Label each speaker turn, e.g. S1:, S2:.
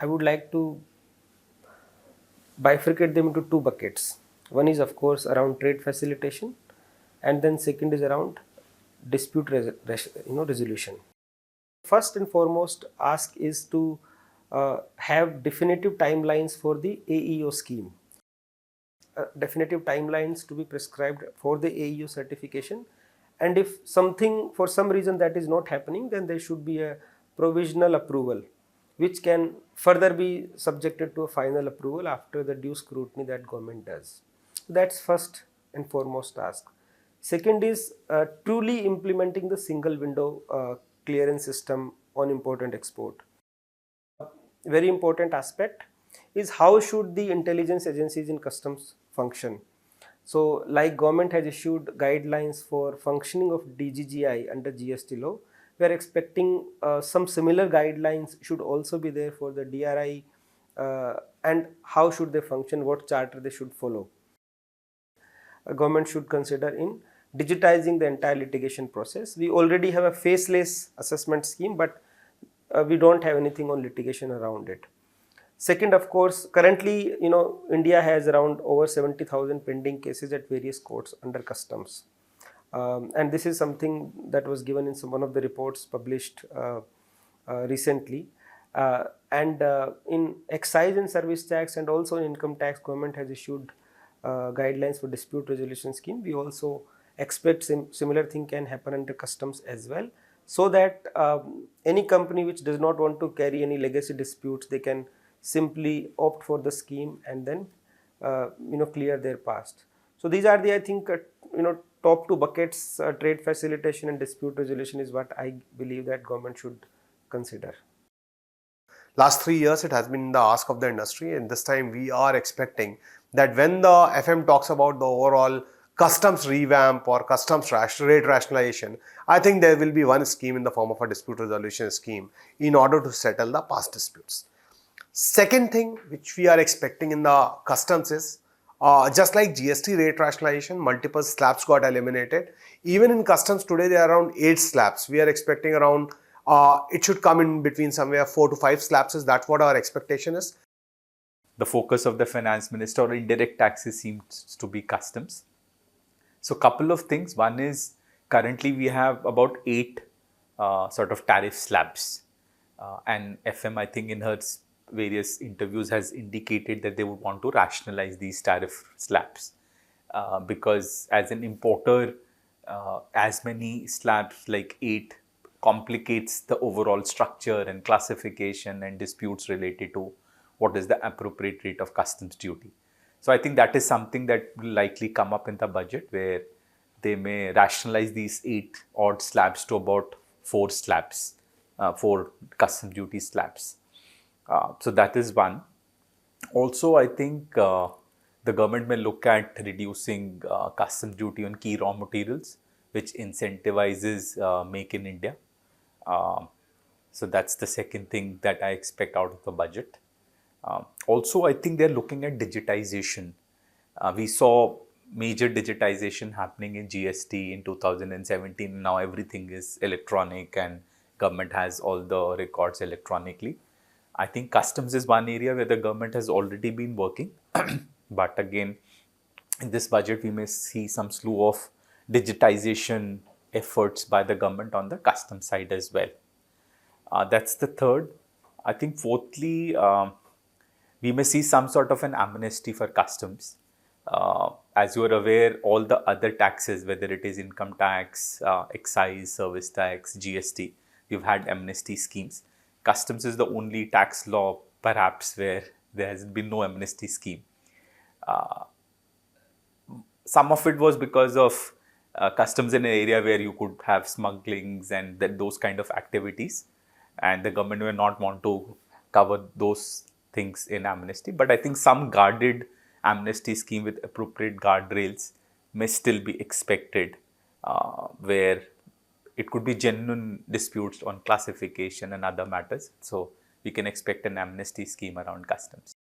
S1: I would like to bifurcate them into two buckets. One is of course around trade facilitation, and then second is around dispute resolution. First and foremost ask is to have definitive timelines for the AEO scheme. Definitive timelines to be prescribed for the AEO certification, and if something for some reason that is not happening, then there should be a provisional approval which can further be subjected to a final approval after the due scrutiny that government does. That's first and foremost task. Second is truly implementing the single window clearance system on import and export. Very important aspect is how should the intelligence agencies in customs function. So like government has issued guidelines for functioning of DGGI under GST law, we are expecting some similar guidelines should also be there for the DRI, and how should they function, what charter they should follow. Government should consider in digitizing the entire litigation process. We already have a faceless assessment scheme, but we don't have anything on litigation around it. Second, of course, currently, India has around over 70,000 pending cases at various courts under customs. And this is something that was given in one of the reports published recently. And in excise and service tax and also in income tax, government has issued guidelines for dispute resolution scheme. We also expect similar thing can happen under customs as well, so that any company which does not want to carry any legacy disputes, they can simply opt for the scheme and then clear their past. So these are the, I think, top two buckets. Trade facilitation and dispute resolution is what I believe that government should consider.
S2: Last 3 years it has been the ask of the industry, and this time we are expecting that when the FM talks about the overall customs revamp or customs rate rationalization, I think there will be one scheme in the form of a dispute resolution scheme in order to settle the past disputes. Second thing which we are expecting in the customs is, just like GST rate rationalization, multiple slabs got eliminated. Even in customs today, there are around 8 slabs. We are expecting around, it should come in between somewhere 4 to 5 slabs. That's what our expectation is.
S3: The focus of the finance minister on indirect taxes seems to be customs. So couple of things. One is currently we have about 8 sort of tariff slabs, and FM, I think in her various interviews has indicated that they would want to rationalize these tariff slabs because as an importer, as many slabs like 8 complicates the overall structure and classification and disputes related to what is the appropriate rate of customs duty. So I think that is something that will likely come up in the budget, where they may rationalize these 8 odd slabs to about 4 slabs, 4 customs duty slabs. So that is one. Also, I think the government may look at reducing customs duty on key raw materials, which incentivizes Make in India. So that's the second thing that I expect out of the budget. Also, I think they're looking at digitization. We saw major digitization happening in GST in 2017. Now everything is electronic and government has all the records electronically. I think customs is one area where the government has already been working. But again, in this budget, we may see some slew of digitization efforts by the government on the customs side as well. That's the third. I think fourthly, we may see some sort of an amnesty for customs. As you are aware, all the other taxes, whether it is income tax, excise, service tax, GST, we've had amnesty schemes. Customs is the only tax law, perhaps, where there has been no amnesty scheme. Some of it was because of customs in an area where you could have smugglings and those kind of activities, and the government will not want to cover those things in amnesty. But I think some guarded amnesty scheme with appropriate guardrails may still be expected, where it could be genuine disputes on classification and other matters. So we can expect an amnesty scheme around customs.